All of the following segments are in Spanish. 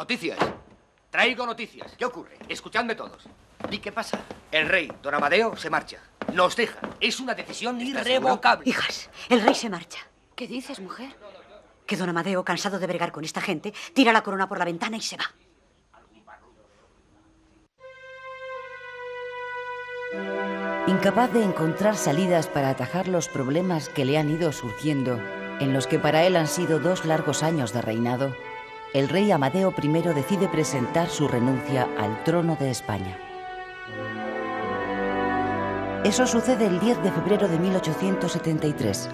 Noticias. Traigo noticias. ¿Qué ocurre? Escuchadme todos. ¿Y qué pasa? El rey, don Amadeo, se marcha. Nos deja. Es una decisión irrevocable. Hijas, el rey se marcha. ¿Qué dices, mujer? Que don Amadeo, cansado de bregar con esta gente, tira la corona por la ventana y se va. Incapaz de encontrar salidas para atajar los problemas que le han ido surgiendo, en los que para él han sido 2 largos años de reinado, el rey Amadeo I decide presentar su renuncia al trono de España. Eso sucede el 10 de febrero de 1873.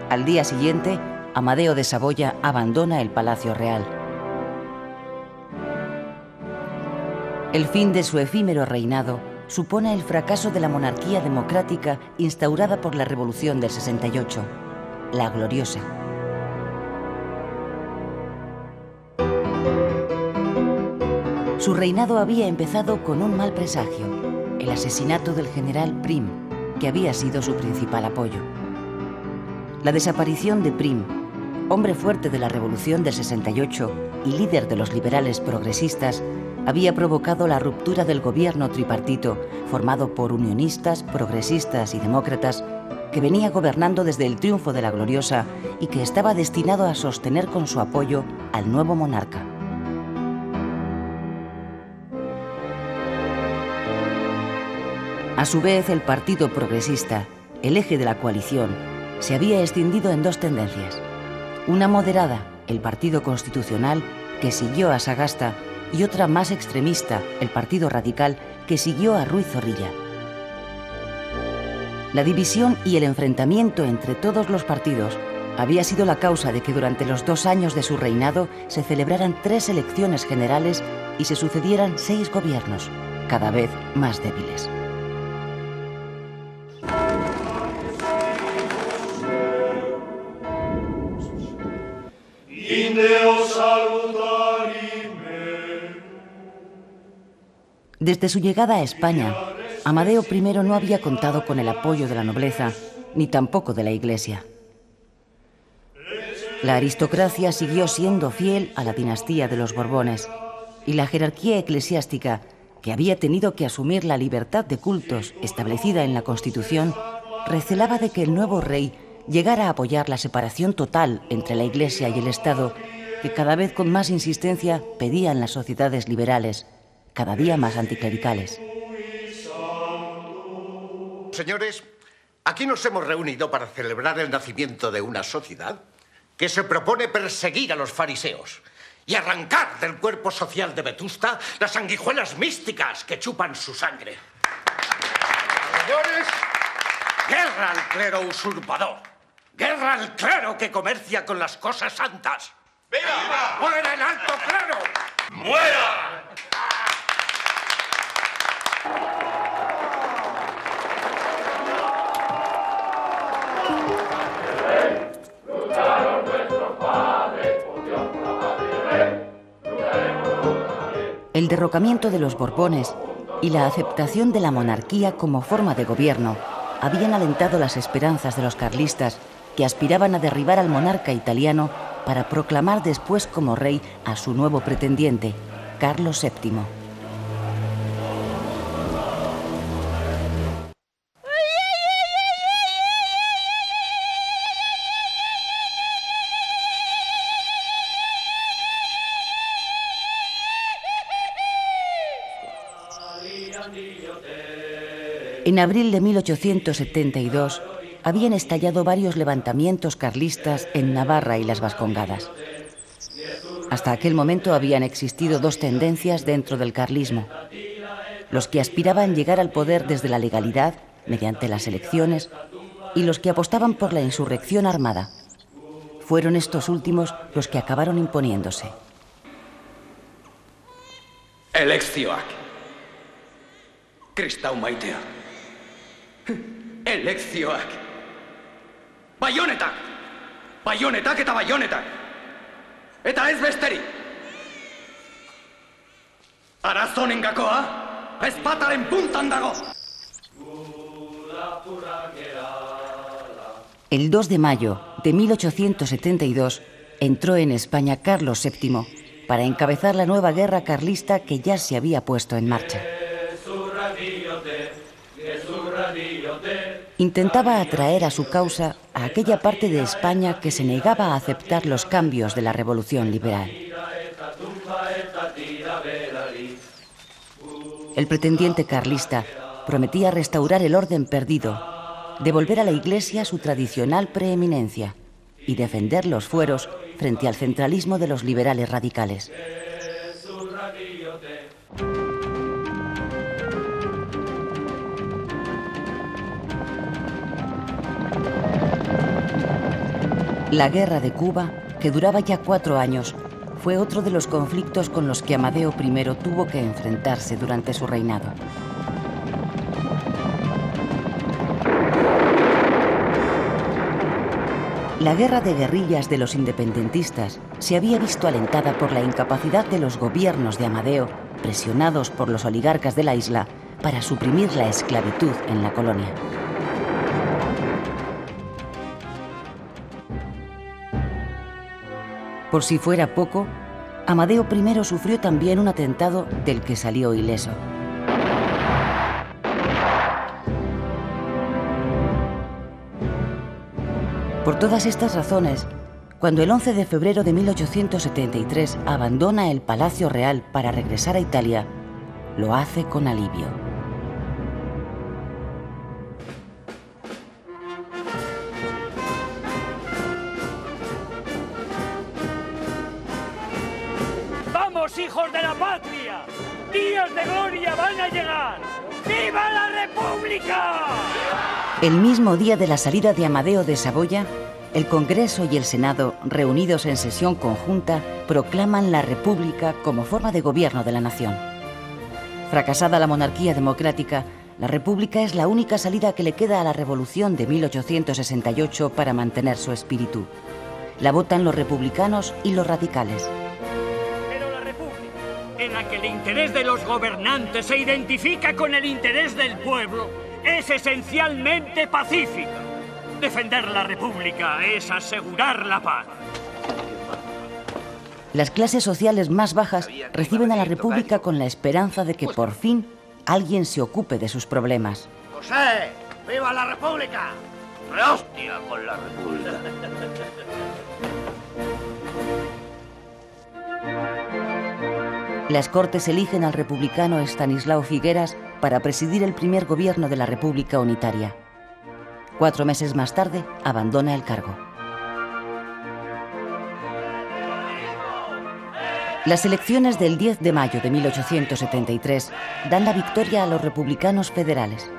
Al día siguiente, Amadeo de Saboya abandona el Palacio Real. El fin de su efímero reinado supone el fracaso de la monarquía democrática instaurada por la Revolución del 68, la Gloriosa. Su reinado había empezado con un mal presagio, el asesinato del general Prim, que había sido su principal apoyo. La desaparición de Prim, hombre fuerte de la Revolución del 68 y líder de los liberales progresistas, había provocado la ruptura del gobierno tripartito, formado por unionistas, progresistas y demócratas, que venía gobernando desde el triunfo de la Gloriosa y que estaba destinado a sostener con su apoyo al nuevo monarca. A su vez, el Partido Progresista, el eje de la coalición, se había extendido en 2 tendencias. Una moderada, el Partido Constitucional, que siguió a Sagasta, y otra más extremista, el Partido Radical, que siguió a Ruiz Zorrilla. La división y el enfrentamiento entre todos los partidos había sido la causa de que durante los 2 años de su reinado se celebraran 3 elecciones generales y se sucedieran 6 gobiernos, cada vez más débiles. Desde su llegada a España, Amadeo I no había contado con el apoyo de la nobleza, ni tampoco de la Iglesia. La aristocracia siguió siendo fiel a la dinastía de los Borbones, y la jerarquía eclesiástica, que había tenido que asumir la libertad de cultos establecida en la Constitución, recelaba de que el nuevo rey llegara a apoyar la separación total entre la Iglesia y el Estado, que cada vez con más insistencia pedían las sociedades liberales, cada día más anticlericales. Señores, aquí nos hemos reunido para celebrar el nacimiento de una sociedad que se propone perseguir a los fariseos y arrancar del cuerpo social de Vetusta las sanguijuelas místicas que chupan su sangre. Señores, guerra al clero usurpador. Guerra al clero que comercia con las cosas santas. ¡Viva! ¡Muera el alto clero! ¡Muera! El derrocamiento de los Borbones y la aceptación de la monarquía como forma de gobierno habían alentado las esperanzas de los carlistas, que aspiraban a derribar al monarca italiano para proclamar después como rey a su nuevo pretendiente, Carlos VII. En abril de 1872 habían estallado varios levantamientos carlistas en Navarra y las Vascongadas. Hasta aquel momento habían existido 2 tendencias dentro del carlismo: los que aspiraban llegar al poder desde la legalidad, mediante las elecciones, y los que apostaban por la insurrección armada. Fueron estos últimos los que acabaron imponiéndose. Elekzioak. Kristau maitea. Elekzioak. Baionetak! Baionetak eta baionetak! Eta ez besterik! Arazonen gakoa, ezpataren puntan dago! El 2 de mayo de 1872 entró en España Carlos VII para encabezar la nueva guerra carlista que ya se había puesto en marcha. Intentaba atraer a su causa a aquella parte de España que se negaba a aceptar los cambios de la revolución liberal. El pretendiente carlista prometía restaurar el orden perdido, devolver a la Iglesia su tradicional preeminencia y defender los fueros frente al centralismo de los liberales radicales. La guerra de Cuba, que duraba ya 4 años, fue otro de los conflictos con los que Amadeo I tuvo que enfrentarse durante su reinado. La guerra de guerrillas de los independentistas se había visto alentada por la incapacidad de los gobiernos de Amadeo, presionados por los oligarcas de la isla, para suprimir la esclavitud en la colonia. Por si fuera poco, Amadeo I sufrió también un atentado del que salió ileso. Por todas estas razones, cuando el 11 de febrero de 1873 abandona el Palacio Real para regresar a Italia, lo hace con alivio. ¡Vamos, hijos de la patria! ¡Días de gloria van a llegar! ¡Viva la República! El mismo día de la salida de Amadeo de Saboya, el Congreso y el Senado, reunidos en sesión conjunta, proclaman la República como forma de gobierno de la nación. Fracasada la monarquía democrática, la República es la única salida que le queda a la Revolución de 1868 para mantener su espíritu. La votan los republicanos y los radicales. Pero la República, en la que el interés de los gobernantes se identifica con el interés del pueblo, es esencialmente pacífica. Defender la República es asegurar la paz. Las clases sociales más bajas reciben a la República con la esperanza de que por fin alguien se ocupe de sus problemas. ¡José! ¡Viva la República! ¡Rehostia con la República! Las Cortes eligen al republicano Estanislao Figueras para presidir el primer gobierno de la República Unitaria. 4 meses más tarde, abandona el cargo. Las elecciones del 10 de mayo de 1873 dan la victoria a los republicanos federales.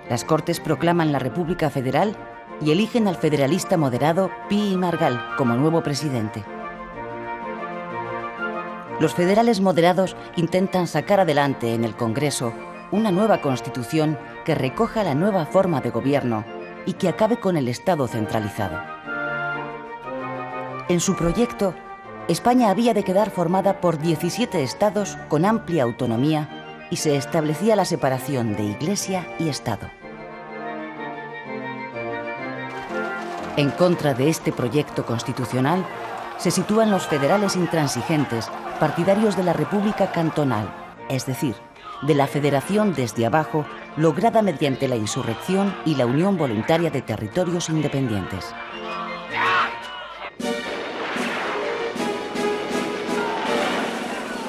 Las Cortes proclaman la República Federal y eligen al federalista moderado Pi y Margall como nuevo presidente. Los federales moderados intentan sacar adelante en el Congreso una nueva constitución que recoja la nueva forma de gobierno y que acabe con el Estado centralizado. En su proyecto, España había de quedar formada por 17 estados con amplia autonomía y se establecía la separación de Iglesia y Estado. En contra de este proyecto constitucional se sitúan los federales intransigentes, partidarios de la República Cantonal, es decir, de la federación desde abajo, lograda mediante la insurrección y la unión voluntaria de territorios independientes.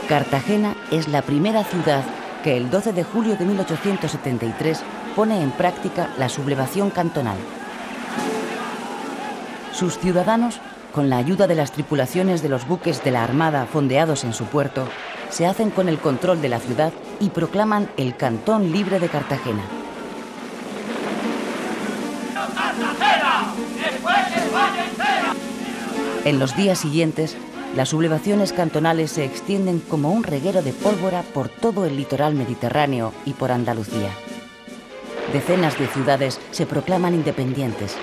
Cartagena es la primera ciudad que el 12 de julio de 1873 pone en práctica la sublevación cantonal. Sus ciudadanos, con la ayuda de las tripulaciones de los buques de la Armada fondeados en su puerto, se hacen con el control de la ciudad y proclaman el Cantón Libre de Cartagena. En los días siguientes, las sublevaciones cantonales se extienden como un reguero de pólvora por todo el litoral mediterráneo y por Andalucía. Decenas de ciudades se proclaman independientes.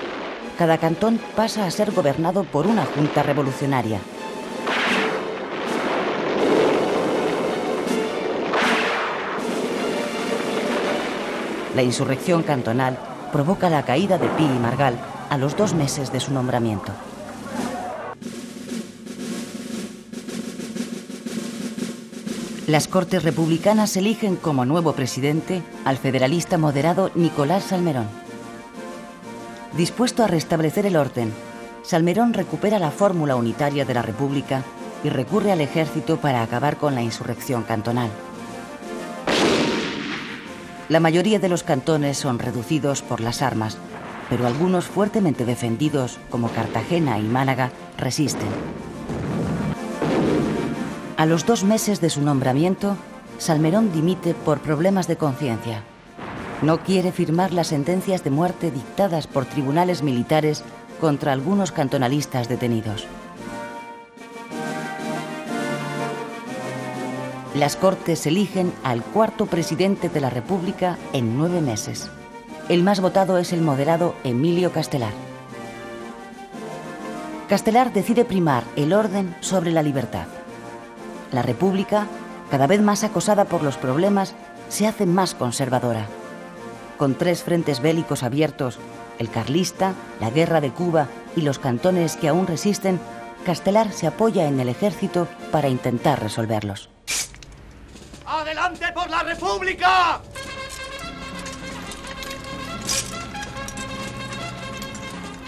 Cada cantón pasa a ser gobernado por una junta revolucionaria. La insurrección cantonal provoca la caída de Pi y Margall a los 2 meses de su nombramiento. Las Cortes Republicanas eligen como nuevo presidente al federalista moderado Nicolás Salmerón. Dispuesto a restablecer el orden, Salmerón recupera la fórmula unitaria de la República y recurre al ejército para acabar con la insurrección cantonal. La mayoría de los cantones son reducidos por las armas, pero algunos fuertemente defendidos, como Cartagena y Málaga, resisten. A los 2 meses de su nombramiento, Salmerón dimite por problemas de conciencia. No quiere firmar las sentencias de muerte dictadas por tribunales militares contra algunos cantonalistas detenidos. Las Cortes eligen al 4º presidente de la República en 9 meses. El más votado es el moderado Emilio Castelar. Castelar decide primar el orden sobre la libertad. La República, cada vez más acosada por los problemas, se hace más conservadora. Con 3 frentes bélicos abiertos, el carlista, la guerra de Cuba y los cantones que aún resisten, Castelar se apoya en el ejército para intentar resolverlos. ¡Adelante por la República!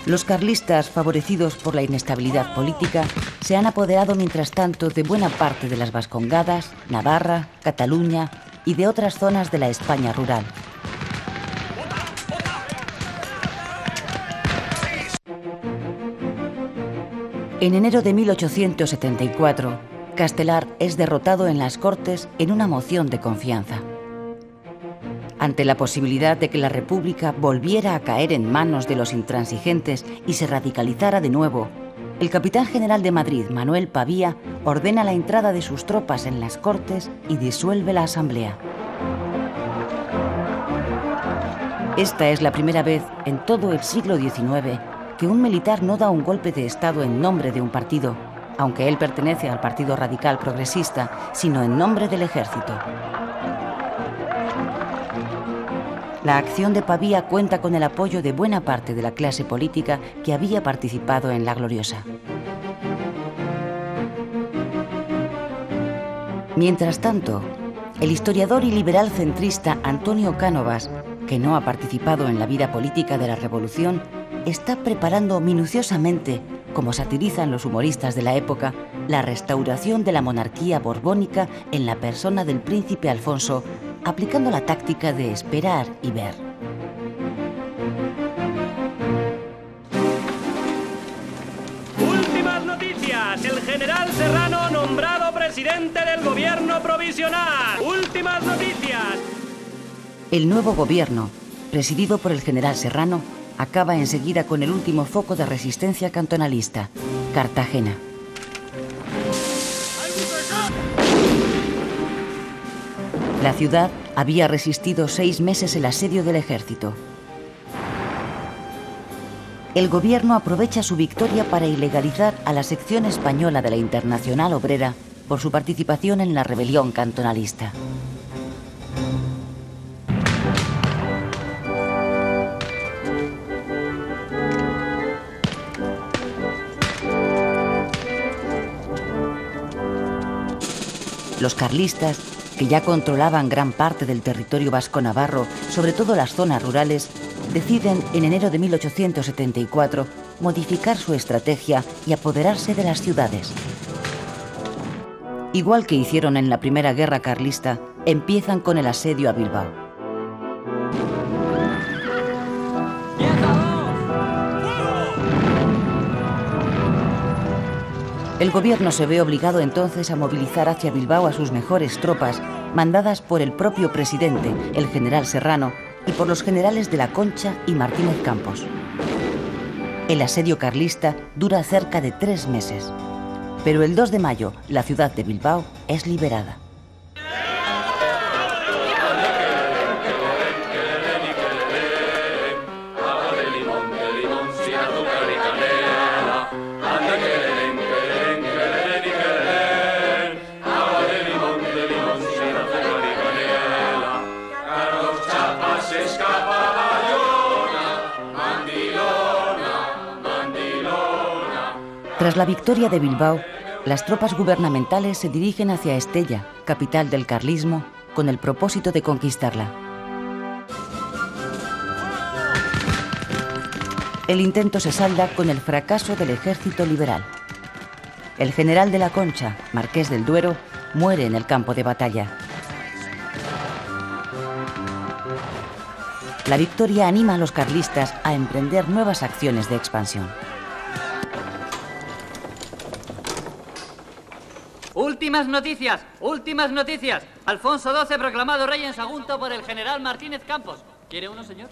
Los carlistas, favorecidos por la inestabilidad política, se han apoderado mientras tanto de buena parte de las Vascongadas, Navarra, Cataluña y de otras zonas de la España rural. En enero de 1874, Castelar es derrotado en las Cortes en una moción de confianza. Ante la posibilidad de que la República volviera a caer en manos de los intransigentes y se radicalizara de nuevo, el capitán general de Madrid, Manuel Pavía, ordena la entrada de sus tropas en las Cortes y disuelve la Asamblea. Esta es la primera vez en todo el siglo XIX que un militar no da un golpe de Estado en nombre de un partido, aunque él pertenece al Partido Radical Progresista, sino en nombre del ejército. La acción de Pavía cuenta con el apoyo de buena parte de la clase política que había participado en la Gloriosa. Mientras tanto, el historiador y liberal centrista Antonio Cánovas, que no ha participado en la vida política de la Revolución, está preparando minuciosamente, como satirizan los humoristas de la época, la restauración de la monarquía borbónica en la persona del príncipe Alfonso, aplicando la táctica de esperar y ver. Últimas noticias. El general Serrano nombrado presidente del gobierno provisional. Últimas noticias. El nuevo gobierno, presidido por el general Serrano, acaba enseguida con el último foco de resistencia cantonalista, Cartagena. La ciudad había resistido 6 meses el asedio del ejército. El gobierno aprovecha su victoria para ilegalizar a la sección española de la Internacional Obrera por su participación en la rebelión cantonalista. Los carlistas, que ya controlaban gran parte del territorio vasco-navarro, sobre todo las zonas rurales, deciden en enero de 1874 modificar su estrategia y apoderarse de las ciudades. Igual que hicieron en la Primera Guerra Carlista, empiezan con el asedio a Bilbao. El gobierno se ve obligado entonces a movilizar hacia Bilbao a sus mejores tropas, mandadas por el propio presidente, el general Serrano, y por los generales de la Concha y Martínez Campos. El asedio carlista dura cerca de 3 meses, pero el 2 de mayo la ciudad de Bilbao es liberada. Tras la victoria de Bilbao, las tropas gubernamentales se dirigen hacia Estella, capital del carlismo, con el propósito de conquistarla. El intento se salda con el fracaso del ejército liberal. El general de la Concha, marqués del Duero, muere en el campo de batalla. La victoria anima a los carlistas a emprender nuevas acciones de expansión. Últimas noticias, últimas noticias. Alfonso XII proclamado rey en Sagunto por el general Martínez Campos. ¿Quiere uno, señor?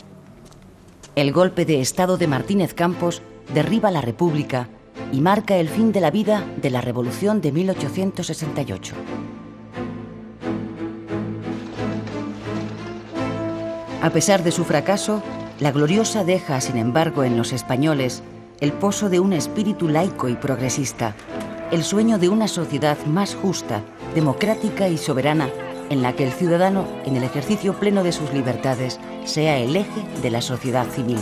El golpe de estado de Martínez Campos derriba la República y marca el fin de la vida de la Revolución de 1868. A pesar de su fracaso, la Gloriosa deja, sin embargo, en los españoles el pozo de un espíritu laico y progresista, el sueño de una sociedad más justa, democrática y soberana, en la que el ciudadano, en el ejercicio pleno de sus libertades, sea el eje de la sociedad civil.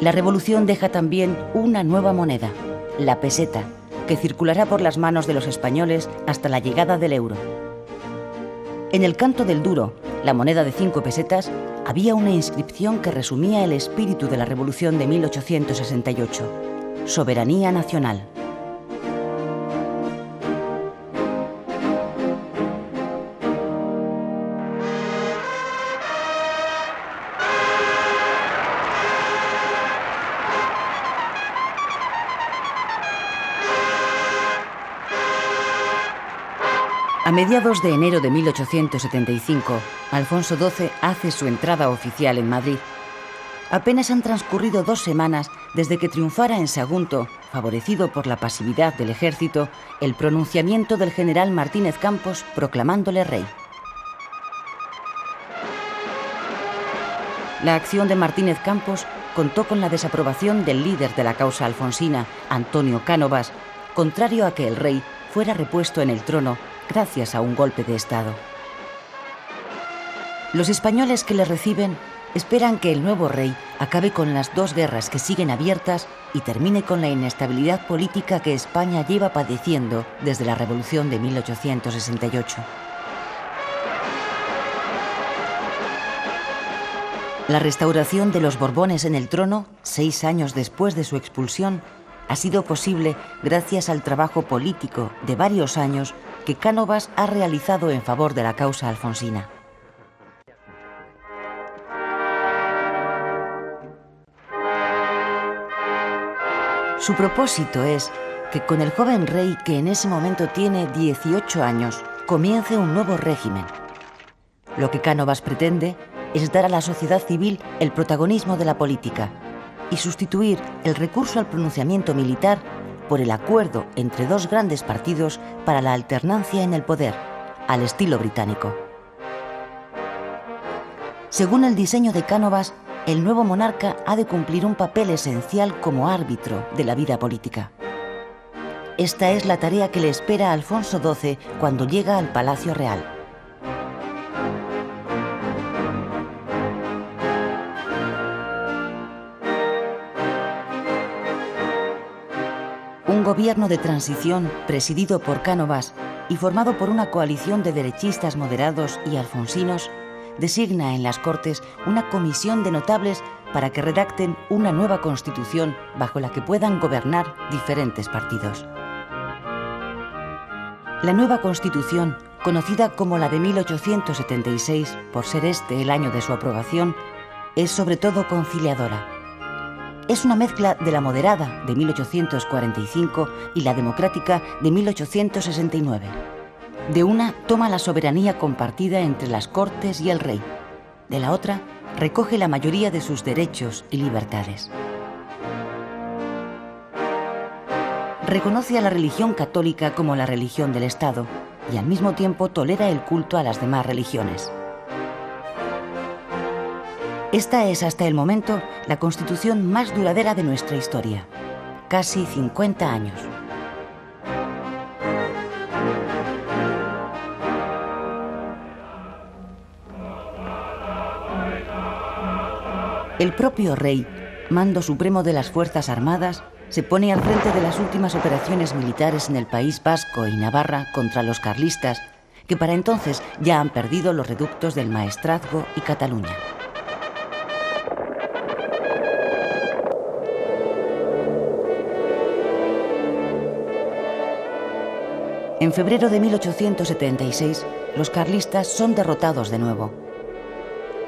La revolución deja también una nueva moneda, la peseta, que circulará por las manos de los españoles hasta la llegada del euro. En el canto del duro, la moneda de 5 pesetas, había una inscripción que resumía el espíritu de la Revolución de 1868: soberanía nacional. A mediados de enero de 1875, Alfonso XII hace su entrada oficial en Madrid. Apenas han transcurrido 2 semanas desde que triunfara en Sagunto, favorecido por la pasividad del ejército, el pronunciamiento del general Martínez Campos proclamándole rey. La acción de Martínez Campos contó con la desaprobación del líder de la causa alfonsina, Antonio Cánovas, contrario a que el rey fuera repuesto en el trono gracias a un golpe de Estado. Los españoles que le reciben esperan que el nuevo rey acabe con las 2 guerras que siguen abiertas y termine con la inestabilidad política que España lleva padeciendo desde la Revolución de 1868. La restauración de los Borbones en el trono, 6 años después de su expulsión, ha sido posible gracias al trabajo político de varios años que Cánovas ha realizado en favor de la causa alfonsina. Su propósito es que con el joven rey, que en ese momento tiene 18 años, comience un nuevo régimen. Lo que Cánovas pretende es dar a la sociedad civil el protagonismo de la política y sustituir el recurso al pronunciamiento militar por el acuerdo entre 2 grandes partidos para la alternancia en el poder, al estilo británico. Según el diseño de Cánovas, el nuevo monarca ha de cumplir un papel esencial como árbitro de la vida política. Esta es la tarea que le espera a Alfonso XII cuando llega al Palacio Real. Un gobierno de transición presidido por Cánovas y formado por una coalición de derechistas moderados y alfonsinos designa en las Cortes una comisión de notables para que redacten una nueva constitución bajo la que puedan gobernar diferentes partidos. La nueva constitución, conocida como la de 1876 por ser este el año de su aprobación, es sobre todo conciliadora. Es una mezcla de la moderada de 1845 y la democrática de 1869. De una toma la soberanía compartida entre las Cortes y el rey. De la otra recoge la mayoría de sus derechos y libertades. Reconoce a la religión católica como la religión del Estado y al mismo tiempo tolera el culto a las demás religiones. Esta es hasta el momento la constitución más duradera de nuestra historia. Casi 50 años. El propio rey mando supremo de las Fuerzas Armadas, se pone al frente de las últimas operaciones militares en el País Vasco y Navarra contra los carlistas, que para entonces ya han perdido los reductos del Maestrazgo y Cataluña. En febrero de 1876, los carlistas son derrotados de nuevo.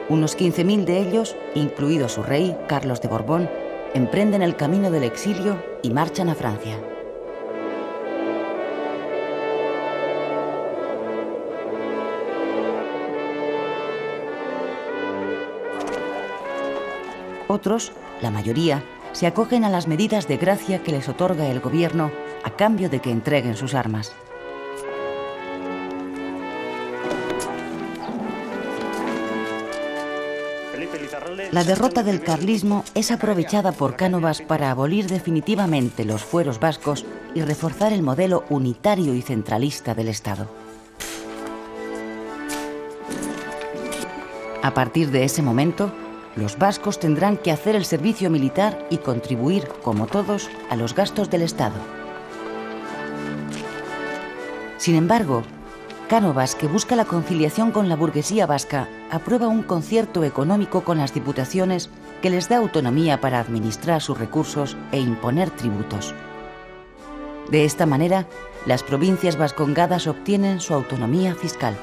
Unos 15.000 de ellos, incluido su rey, Carlos de Borbón, emprenden el camino del exilio y marchan a Francia. Otros, la mayoría, se acogen a las medidas de gracia que les otorga el gobierno a cambio de que entreguen sus armas. La derrota del carlismo es aprovechada por Cánovas para abolir definitivamente los fueros vascos y reforzar el modelo unitario y centralista del Estado. A partir de ese momento, los vascos tendrán que hacer el servicio militar y contribuir, como todos, a los gastos del Estado. Sin embargo, Cánovas, que busca la conciliación con la burguesía vasca, aprueba un concierto económico con las diputaciones que les da autonomía para administrar sus recursos e imponer tributos. De esta manera, las provincias vascongadas obtienen su autonomía fiscal.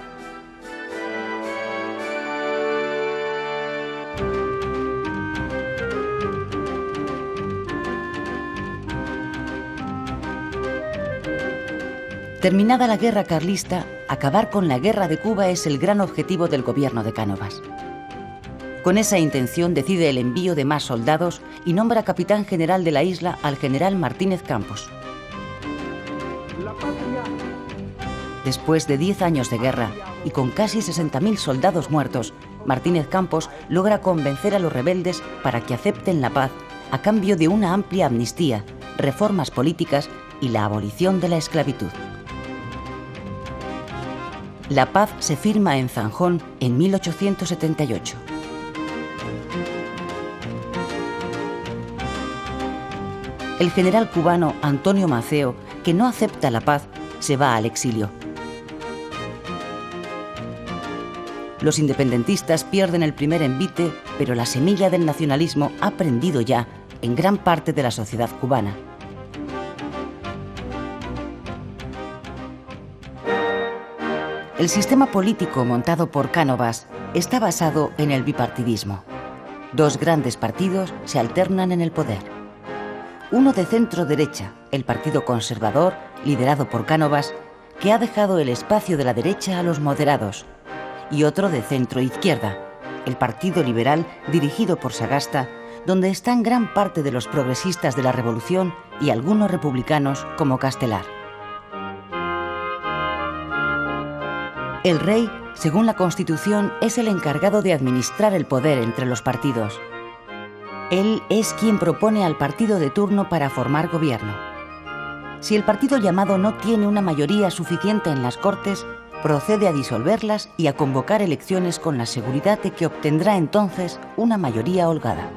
Terminada la guerra carlista, acabar con la guerra de Cuba es el gran objetivo del gobierno de Cánovas. Con esa intención decide el envío de más soldados y nombra capitán general de la isla al general Martínez Campos. Después de 10 años de guerra y con casi 60.000 soldados muertos, Martínez Campos logra convencer a los rebeldes para que acepten la paz a cambio de una amplia amnistía, reformas políticas y la abolición de la esclavitud. La paz se firma en Zanjón en 1878. El general cubano Antonio Maceo, que no acepta la paz, se va al exilio. Los independentistas pierden el primer envite, pero la semilla del nacionalismo ha prendido ya en gran parte de la sociedad cubana. El sistema político montado por Cánovas está basado en el bipartidismo. Dos grandes partidos se alternan en el poder. Uno de centro-derecha, el Partido Conservador, liderado por Cánovas, que ha dejado el espacio de la derecha a los moderados, y otro de centro-izquierda, el Partido Liberal, dirigido por Sagasta, donde están gran parte de los progresistas de la Revolución y algunos republicanos como Castelar. El rey, según la Constitución, es el encargado de administrar el poder entre los partidos. Él es quien propone al partido de turno para formar gobierno. Si el partido llamado no tiene una mayoría suficiente en las Cortes, procede a disolverlas y a convocar elecciones con la seguridad de que obtendrá entonces una mayoría holgada.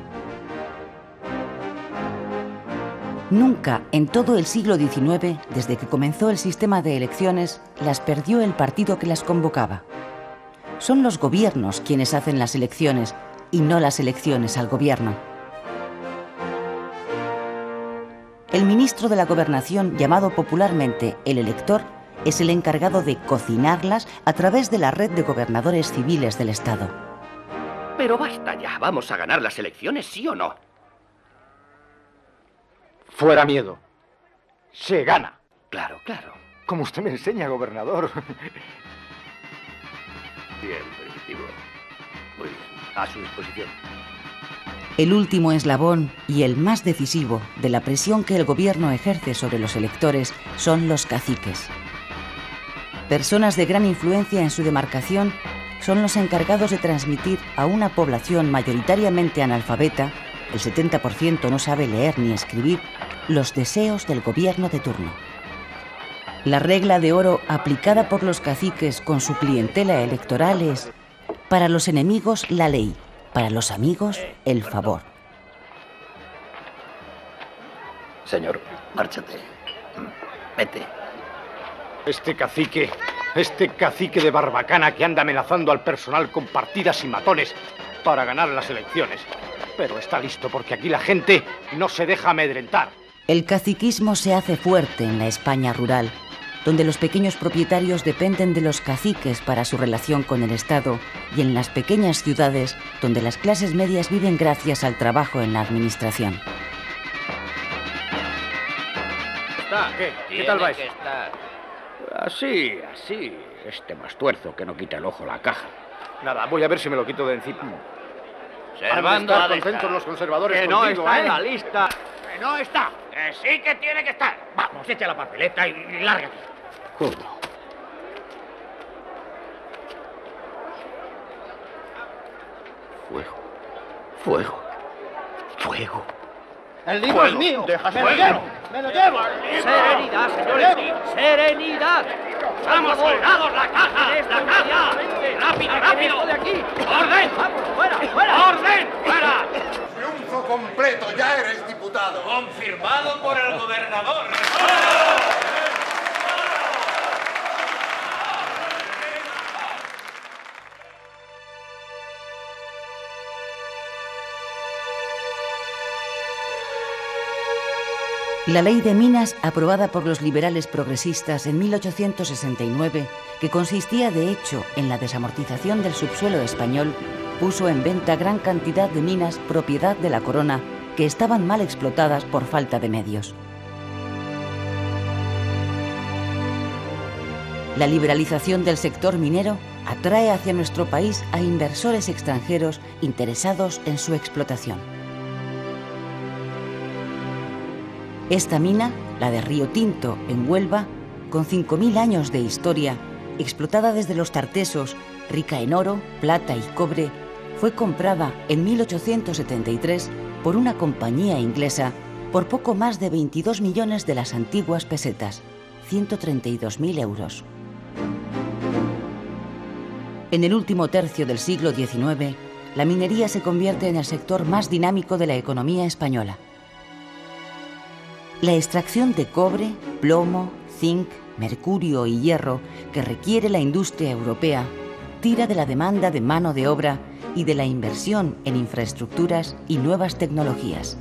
Nunca en todo el siglo XIX, desde que comenzó el sistema de elecciones, las perdió el partido que las convocaba. Son los gobiernos quienes hacen las elecciones y no las elecciones al gobierno. El ministro de la Gobernación, llamado popularmente el elector, es el encargado de cocinarlas a través de la red de gobernadores civiles del Estado. Pero basta ya, ¿vamos a ganar las elecciones, sí o no? Fuera miedo. Se gana. Claro, claro. Como usted me enseña, gobernador. Bien, primitivo. Muy bien. A su disposición. El último eslabón y el más decisivo de la presión que el gobierno ejerce sobre los electores son los caciques. Personas de gran influencia en su demarcación son los encargados de transmitir a una población mayoritariamente analfabeta, el 70% no sabe leer ni escribir, los deseos del gobierno de turno. La regla de oro aplicada por los caciques con su clientela electoral es: para los enemigos la ley, para los amigos el favor. Señor, márchate. Vete. Este cacique de Barbacana que anda amenazando al personal con partidas y matones para ganar las elecciones. Pero está listo porque aquí la gente no se deja amedrentar. El caciquismo se hace fuerte en la España rural, donde los pequeños propietarios dependen de los caciques para su relación con el Estado, y en las pequeñas ciudades, donde las clases medias viven gracias al trabajo en la administración. ¿Qué tal vais? Así. Este mastuerzo que no quita el ojo a la caja. Nada, voy a ver si me lo quito de encima. Servando han de estar contentos los conservadores que no contigo, está ¿eh? en la lista. ¡Que no está! ¡Que sí que tiene que estar! Vamos, echa la papeleta y lárgate. ¿Cómo? Fuego. ¡El libro es mío! ¡Me lo llevo! Serenidad, señores. Serenidad. ¡Vamos, soldados! ¡La caja! ¡La caja! ¡Rápido! ¡De aquí! ¡Orden! ¡Vamos, fuera! ¡Orden! ¡Fuera! Triunfo completo, ya eres diputado. Confirmado por el gobernador. La ley de minas, aprobada por los liberales progresistas en 1869, que consistía de hecho en la desamortización del subsuelo español, puso en venta gran cantidad de minas propiedad de la corona que estaban mal explotadas por falta de medios. La liberalización del sector minero atrae hacia nuestro país a inversores extranjeros interesados en su explotación. Esta mina, la de Río Tinto, en Huelva, con 5.000 años de historia, explotada desde los Tartesos, rica en oro, plata y cobre, fue comprada en 1873 por una compañía inglesa por poco más de 22 millones de las antiguas pesetas, 132.000 euros. En el último tercio del siglo XIX, la minería se convierte en el sector más dinámico de la economía española. La extracción de cobre, plomo, zinc, mercurio y hierro que requiere la industria europea tira de la demanda de mano de obra y de la inversión en infraestructuras y nuevas tecnologías.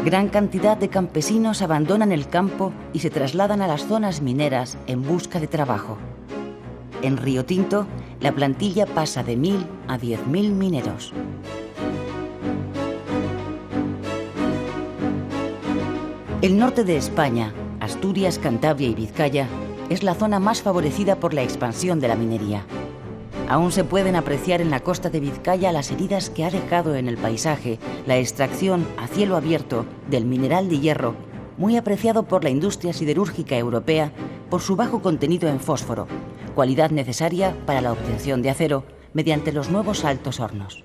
Gran cantidad de campesinos abandonan el campo y se trasladan a las zonas mineras en busca de trabajo. En Río Tinto, la plantilla pasa de 1.000 a 10.000 mineros. El norte de España, Asturias, Cantabria y Vizcaya, es la zona más favorecida por la expansión de la minería. Aún se pueden apreciar en la costa de Vizcaya las heridas que ha dejado en el paisaje la extracción a cielo abierto del mineral de hierro, muy apreciado por la industria siderúrgica europea por su bajo contenido en fósforo, cualidad necesaria para la obtención de acero mediante los nuevos altos hornos.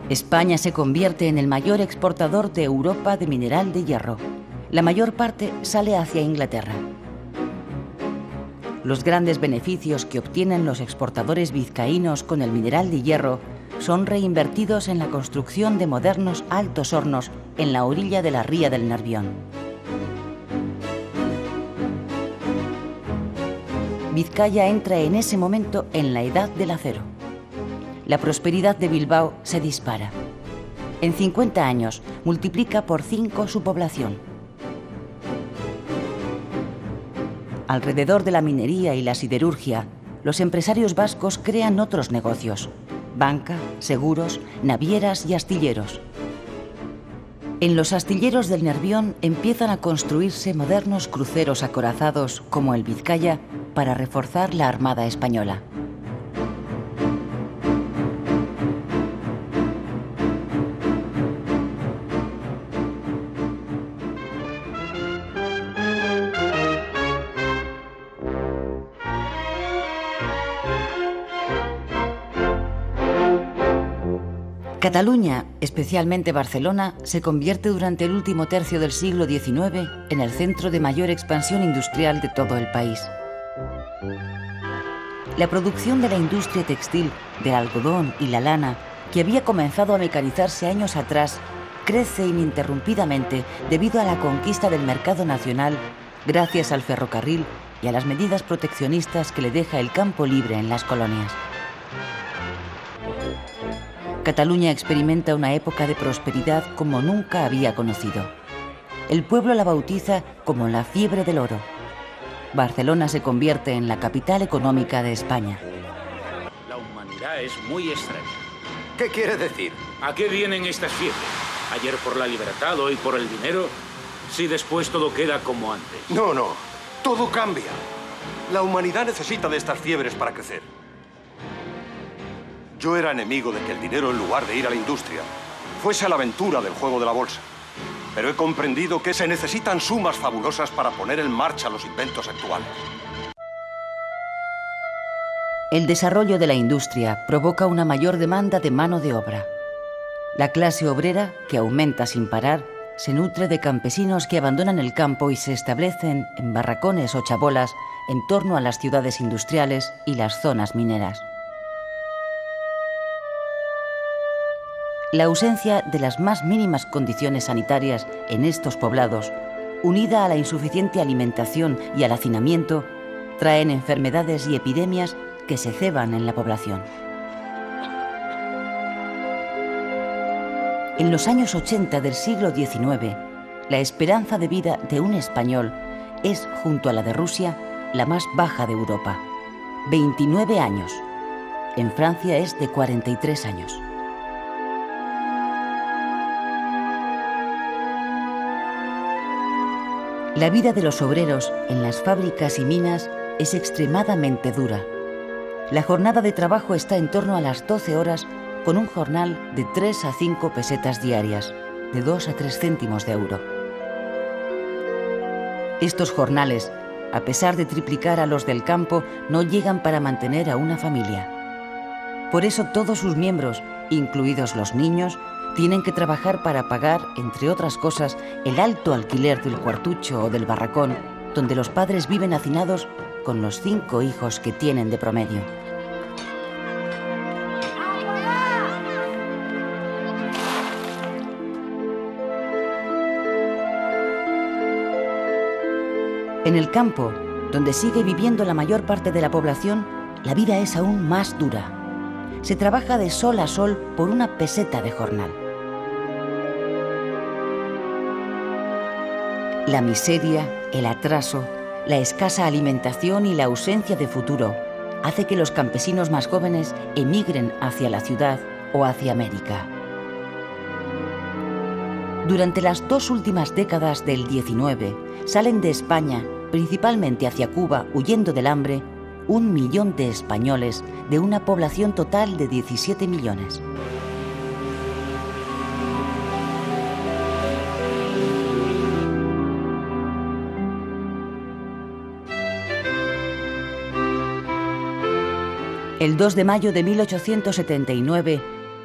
España se convierte en el mayor exportador de Europa de mineral de hierro. La mayor parte sale hacia Inglaterra. Los grandes beneficios que obtienen los exportadores vizcaínos con el mineral de hierro son reinvertidos en la construcción de modernos altos hornos en la orilla de la ría del Nervión. Vizcaya entra en ese momento en la edad del acero. La prosperidad de Bilbao se dispara. En 50 años multiplica por 5 su población. Alrededor de la minería y la siderurgia, los empresarios vascos crean otros negocios: banca, seguros, navieras y astilleros. En los astilleros del Nervión empiezan a construirse modernos cruceros acorazados como el Vizcaya para reforzar la Armada española. Cataluña, especialmente Barcelona, se convierte durante el último tercio del siglo XIX en el centro de mayor expansión industrial de todo el país. La producción de la industria textil, del algodón y la lana, que había comenzado a mecanizarse años atrás, crece ininterrumpidamente debido a la conquista del mercado nacional, gracias al ferrocarril y a las medidas proteccionistas que le deja el campo libre en las colonias. Cataluña experimenta una época de prosperidad como nunca había conocido. El pueblo la bautiza como la fiebre del oro. Barcelona se convierte en la capital económica de España. La humanidad es muy extraña. ¿Qué quiere decir? ¿A qué vienen estas fiebres? Ayer por la libertad, hoy por el dinero, si después todo queda como antes. No, no. Todo cambia. La humanidad necesita de estas fiebres para crecer. Yo era enemigo de que el dinero, en lugar de ir a la industria, fuese a la aventura del juego de la bolsa. Pero he comprendido que se necesitan sumas fabulosas para poner en marcha los inventos actuales. El desarrollo de la industria provoca una mayor demanda de mano de obra. La clase obrera, que aumenta sin parar, se nutre de campesinos que abandonan el campo y se establecen en barracones o chabolas en torno a las ciudades industriales y las zonas mineras. La ausencia de las más mínimas condiciones sanitarias en estos poblados, unida a la insuficiente alimentación y al hacinamiento, traen enfermedades y epidemias que se ceban en la población. En los años 80 del siglo XIX, la esperanza de vida de un español es, junto a la de Rusia, la más baja de Europa. 29 años. En Francia es de 43 años. La vida de los obreros en las fábricas y minas es extremadamente dura. La jornada de trabajo está en torno a las 12 horas con un jornal de 3 a 5 pesetas diarias, de 2 a 3 céntimos de euro. Estos jornales, a pesar de triplicar a los del campo, no llegan para mantener a una familia. Por eso todos sus miembros, incluidos los niños, tienen que trabajar para pagar, entre otras cosas, el alto alquiler del cuartucho o del barracón, donde los padres viven hacinados con los 5 hijos que tienen de promedio. En el campo, donde sigue viviendo la mayor parte de la población, la vida es aún más dura. Se trabaja de sol a sol por una peseta de jornal. La miseria, el atraso, la escasa alimentación y la ausencia de futuro hace que los campesinos más jóvenes emigren hacia la ciudad o hacia América. Durante las 2 últimas décadas del XIX, salen de España, principalmente hacia Cuba, huyendo del hambre, 1 millón de españoles de una población total de 17 millones. El 2 de mayo de 1879,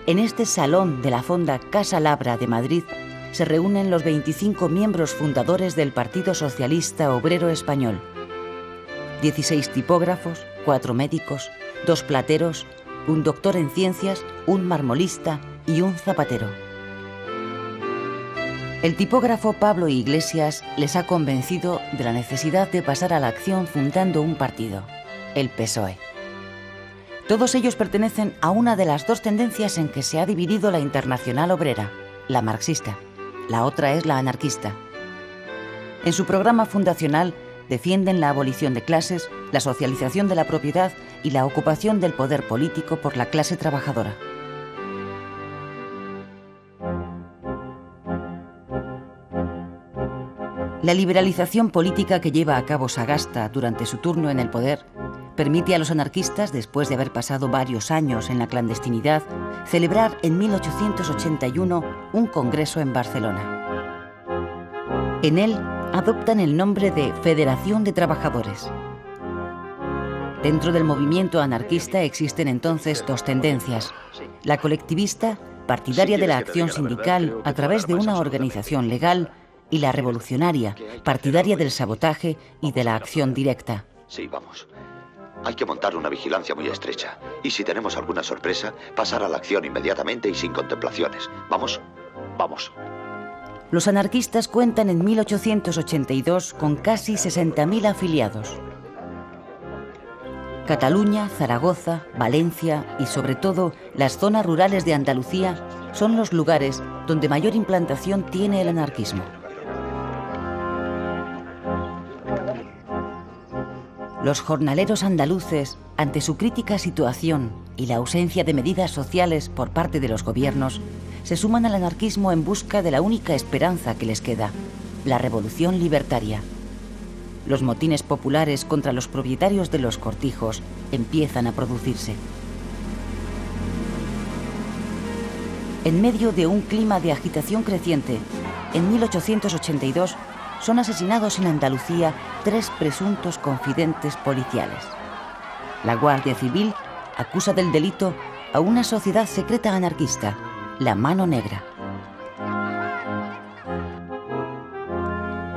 en este salón de la Fonda Casa Labra de Madrid, se reúnen los 25 miembros fundadores del Partido Socialista Obrero Español. 16 tipógrafos, 4 médicos, 2 plateros, un doctor en ciencias, un marmolista y un zapatero. El tipógrafo Pablo Iglesias les ha convencido de la necesidad de pasar a la acción fundando un partido, el PSOE. Todos ellos pertenecen a una de las 2 tendencias en que se ha dividido la Internacional Obrera, la marxista. La otra es la anarquista. En su programa fundacional defienden la abolición de clases, la socialización de la propiedad y la ocupación del poder político por la clase trabajadora. La liberalización política que lleva a cabo Sagasta durante su turno en el poder permite a los anarquistas, después de haber pasado varios años en la clandestinidad, celebrar en 1881 un congreso en Barcelona. En él adoptan el nombre de Federación de Trabajadores. Dentro del movimiento anarquista existen entonces 2 tendencias: la colectivista, partidaria de la acción sindical a través de una organización legal, y la revolucionaria, partidaria del sabotaje y de la acción directa. Sí, vamos. Hay que montar una vigilancia muy estrecha. Y si tenemos alguna sorpresa, pasar a la acción inmediatamente y sin contemplaciones. ¿Vamos? Vamos. Los anarquistas cuentan en 1882 con casi 60.000 afiliados. Cataluña, Zaragoza, Valencia y sobre todo las zonas rurales de Andalucía son los lugares donde mayor implantación tiene el anarquismo. Los jornaleros andaluces, ante su crítica situación y la ausencia de medidas sociales por parte de los gobiernos, se suman al anarquismo en busca de la única esperanza que les queda, la revolución libertaria. Los motines populares contra los propietarios de los cortijos empiezan a producirse. En medio de un clima de agitación creciente, en 1882 son asesinados en Andalucía 3 presuntos confidentes policiales. La Guardia Civil acusa del delito a una sociedad secreta anarquista, la Mano Negra.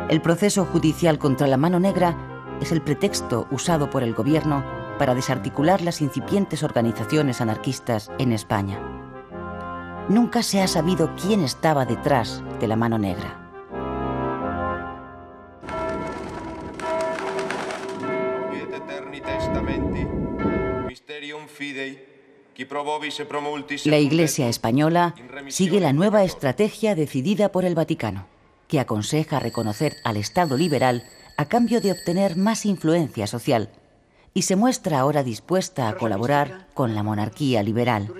El proceso judicial contra la Mano Negra es el pretexto usado por el gobierno para desarticular las incipientes organizaciones anarquistas en España. Nunca se ha sabido quién estaba detrás de la Mano Negra. La Iglesia española sigue la nueva estrategia decidida por el Vaticano, que aconseja reconocer al Estado liberal a cambio de obtener más influencia social, y se muestra ahora dispuesta a colaborar con la monarquía liberal.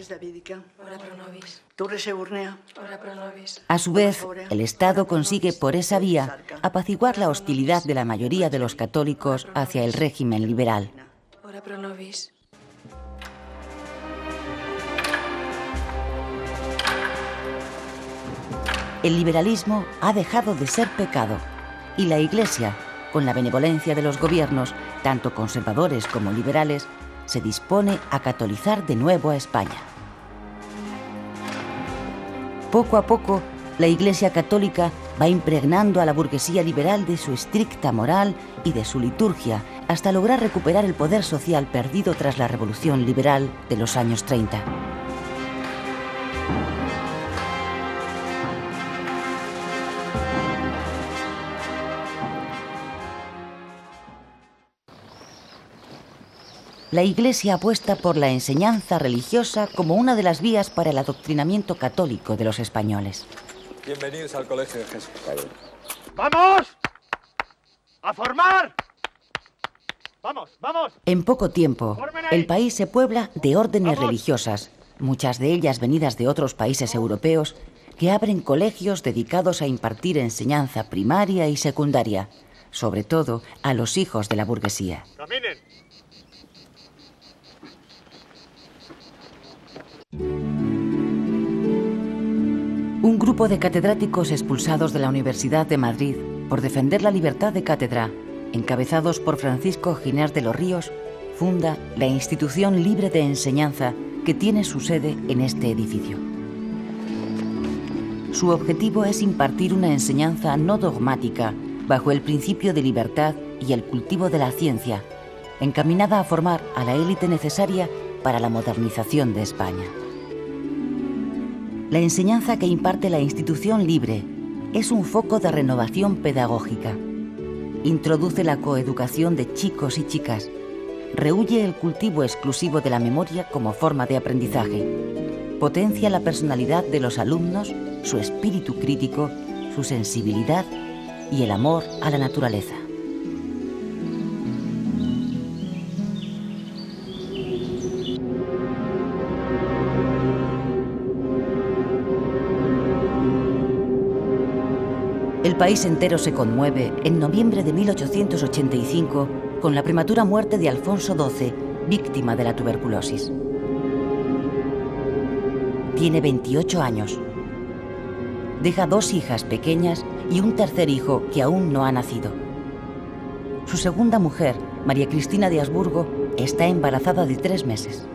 A su vez, el Estado consigue por esa vía apaciguar la hostilidad de la mayoría de los católicos hacia el régimen liberal. El liberalismo ha dejado de ser pecado y la Iglesia, con la benevolencia de los gobiernos, tanto conservadores como liberales, se dispone a catolizar de nuevo a España. Poco a poco, la Iglesia católica va impregnando a la burguesía liberal de su estricta moral y de su liturgia, hasta lograr recuperar el poder social perdido tras la Revolución Liberal de los años 30. La Iglesia apuesta por la enseñanza religiosa como una de las vías para el adoctrinamiento católico de los españoles. Bienvenidos al Colegio de Jesús. ¡Vamos! ¡A formar! ¡Vamos, vamos! En poco tiempo, el país se puebla de órdenes religiosas, muchas de ellas venidas de otros países europeos, que abren colegios dedicados a impartir enseñanza primaria y secundaria, sobre todo a los hijos de la burguesía. ¡Caminen! Un grupo de catedráticos expulsados de la Universidad de Madrid por defender la libertad de cátedra, encabezados por Francisco Giner de los Ríos, funda la Institución Libre de Enseñanza que tiene su sede en este edificio. Su objetivo es impartir una enseñanza no dogmática bajo el principio de libertad y el cultivo de la ciencia, encaminada a formar a la élite necesaria para la modernización de España. La enseñanza que imparte la Institución Libre es un foco de renovación pedagógica. Introduce la coeducación de chicos y chicas. Rehúye el cultivo exclusivo de la memoria como forma de aprendizaje. Potencia la personalidad de los alumnos, su espíritu crítico, su sensibilidad y el amor a la naturaleza. El país entero se conmueve en noviembre de 1885 con la prematura muerte de Alfonso XII, víctima de la tuberculosis. Tiene 28 años. Deja 2 hijas pequeñas y un tercer hijo que aún no ha nacido. Su segunda mujer, María Cristina de Habsburgo, está embarazada de 3 meses.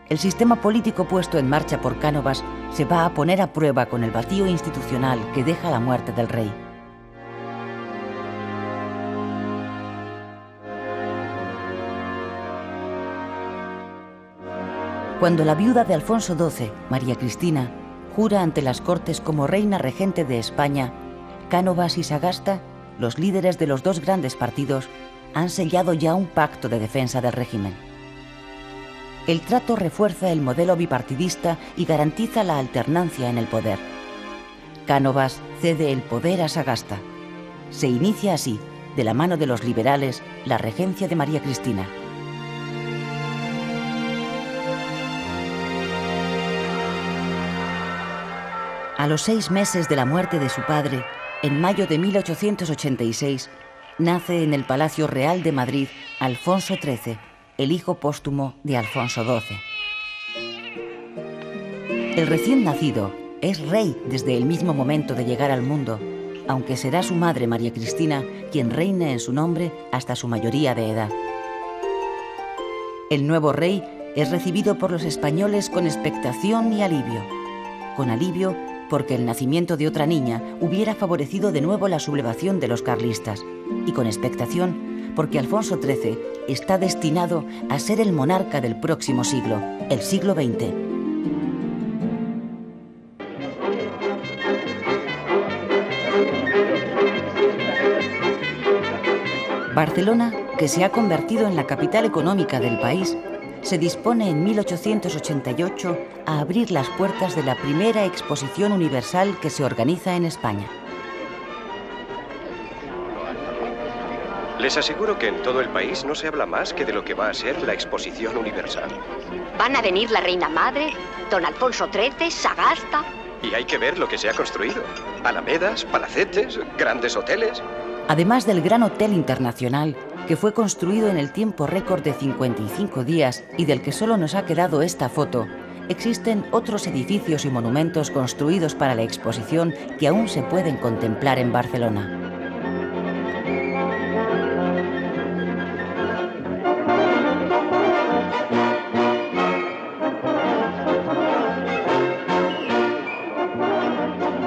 el sistema político puesto en marcha por Cánovas se va a poner a prueba con el vacío institucional que deja la muerte del rey. Cuando la viuda de Alfonso XII, María Cristina, jura ante las Cortes como reina regente de España, Cánovas y Sagasta, los líderes de los dos grandes partidos, han sellado ya un pacto de defensa del régimen. El trato refuerza el modelo bipartidista y garantiza la alternancia en el poder. Cánovas cede el poder a Sagasta. Se inicia así, de la mano de los liberales, la regencia de María Cristina. A los 6 meses de la muerte de su padre, en mayo de 1886, nace en el Palacio Real de Madrid Alfonso XIII, el hijo póstumo de Alfonso XII. El recién nacido es rey desde el mismo momento de llegar al mundo, aunque será su madre María Cristina quien reine en su nombre hasta su mayoría de edad. El nuevo rey es recibido por los españoles con expectación y alivio. Con alivio porque el nacimiento de otra niña hubiera favorecido de nuevo la sublevación de los carlistas, y con expectación porque Alfonso XIII está destinado a ser el monarca del próximo siglo, el siglo XX. Barcelona, que se ha convertido en la capital económica del país, se dispone en 1888 a abrir las puertas de la primera exposición universal que se organiza en España. Les aseguro que en todo el país no se habla más que de lo que va a ser la Exposición Universal. Van a venir la Reina Madre, don Alfonso XIII, Sagasta... Y hay que ver lo que se ha construido. Alamedas, palacetes, grandes hoteles... Además del Gran Hotel Internacional, que fue construido en el tiempo récord de 55 días y del que solo nos ha quedado esta foto, existen otros edificios y monumentos construidos para la exposición que aún se pueden contemplar en Barcelona.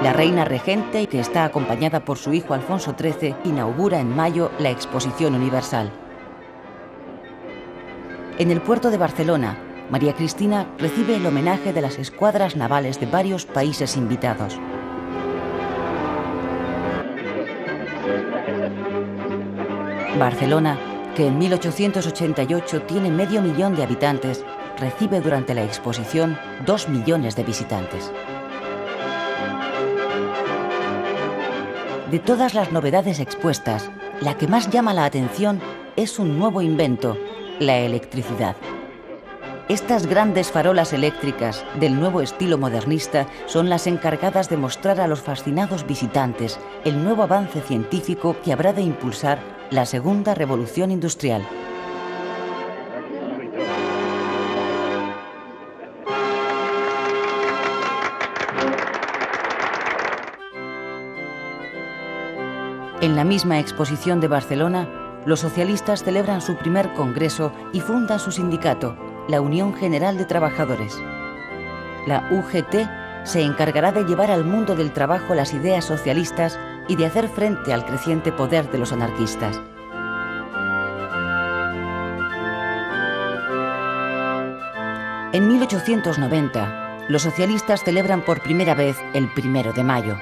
La reina regente, que está acompañada por su hijo Alfonso XIII, inaugura en mayo la Exposición Universal. En el puerto de Barcelona, María Cristina recibe el homenaje de las escuadras navales de varios países invitados. Barcelona, que en 1888 tiene 500.000 de habitantes, recibe durante la exposición 2 millones de visitantes. De todas las novedades expuestas, la que más llama la atención es un nuevo invento, la electricidad. Estas grandes farolas eléctricas del nuevo estilo modernista son las encargadas de mostrar a los fascinados visitantes el nuevo avance científico que habrá de impulsar la segunda revolución industrial. En la misma exposición de Barcelona, los socialistas celebran su primer congreso y fundan su sindicato, la Unión General de Trabajadores. La UGT se encargará de llevar al mundo del trabajo las ideas socialistas y de hacer frente al creciente poder de los anarquistas. En 1890, los socialistas celebran por primera vez el 1 de mayo.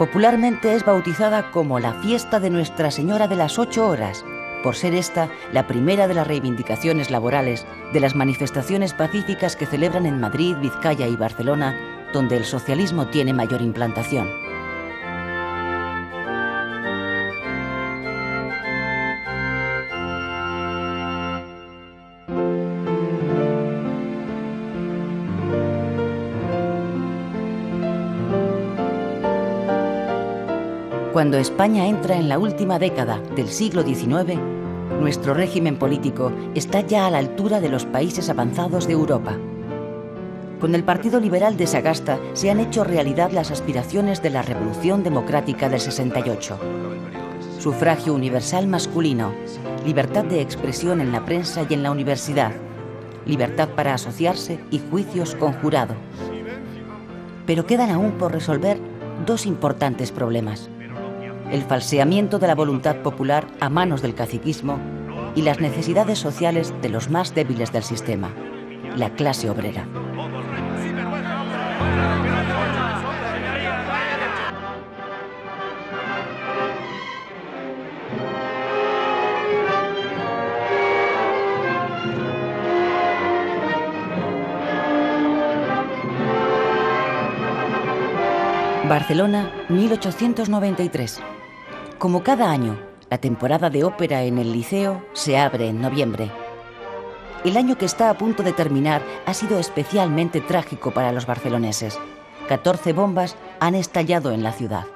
Popularmente es bautizada como la fiesta de Nuestra Señora de las 8 horas, por ser esta la primera de las reivindicaciones laborales de las manifestaciones pacíficas que celebran en Madrid, Vizcaya y Barcelona, donde el socialismo tiene mayor implantación. Cuando España entra en la última década del siglo XIX, nuestro régimen político está ya a la altura de los países avanzados de Europa. Con el Partido Liberal de Sagasta se han hecho realidad las aspiraciones de la Revolución Democrática del 68. Sufragio universal masculino, libertad de expresión en la prensa y en la universidad, libertad para asociarse y juicios con jurado. Pero quedan aún por resolver dos importantes problemas: el falseamiento de la voluntad popular a manos del caciquismo y las necesidades sociales de los más débiles del sistema, la clase obrera. Barcelona, 1893. Como cada año, la temporada de ópera en el Liceo se abre en noviembre. El año que está a punto de terminar ha sido especialmente trágico para los barceloneses. 14 bombas han estallado en la ciudad.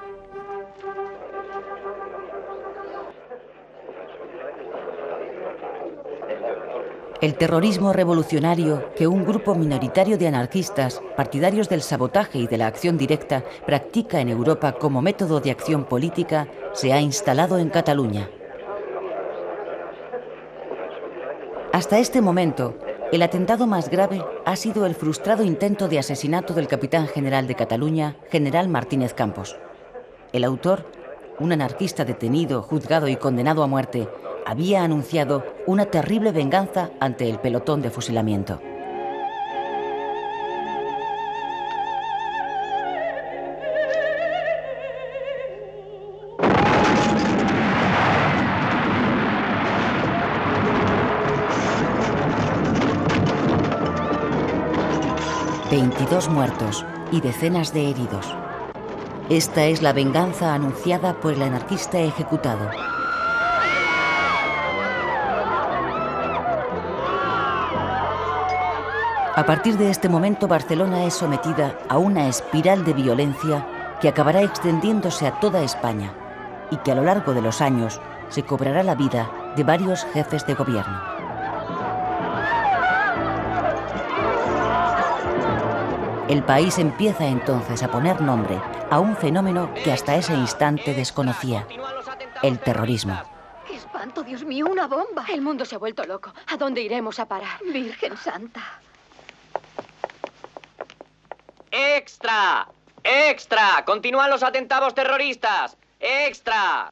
El terrorismo revolucionario que un grupo minoritario de anarquistas, partidarios del sabotaje y de la acción directa, practica en Europa como método de acción política, se ha instalado en Cataluña. Hasta este momento, el atentado más grave ha sido el frustrado intento de asesinato del capitán general de Cataluña, general Martínez Campos. El autor, un anarquista detenido, juzgado y condenado a muerte, había anunciado una terrible venganza ante el pelotón de fusilamiento. ...22 muertos y decenas de heridos. Esta es la venganza anunciada por el anarquista ejecutado. A partir de este momento, Barcelona es sometida a una espiral de violencia que acabará extendiéndose a toda España y que a lo largo de los años se cobrará la vida de varios jefes de gobierno. El país empieza entonces a poner nombre a un fenómeno que hasta ese instante desconocía: el terrorismo. ¡Qué espanto, Dios mío! ¡Una bomba! El mundo se ha vuelto loco. ¿A dónde iremos a parar? Virgen Santa. ¡Extra! ¡Extra! ¡Continúan los atentados terroristas! ¡Extra!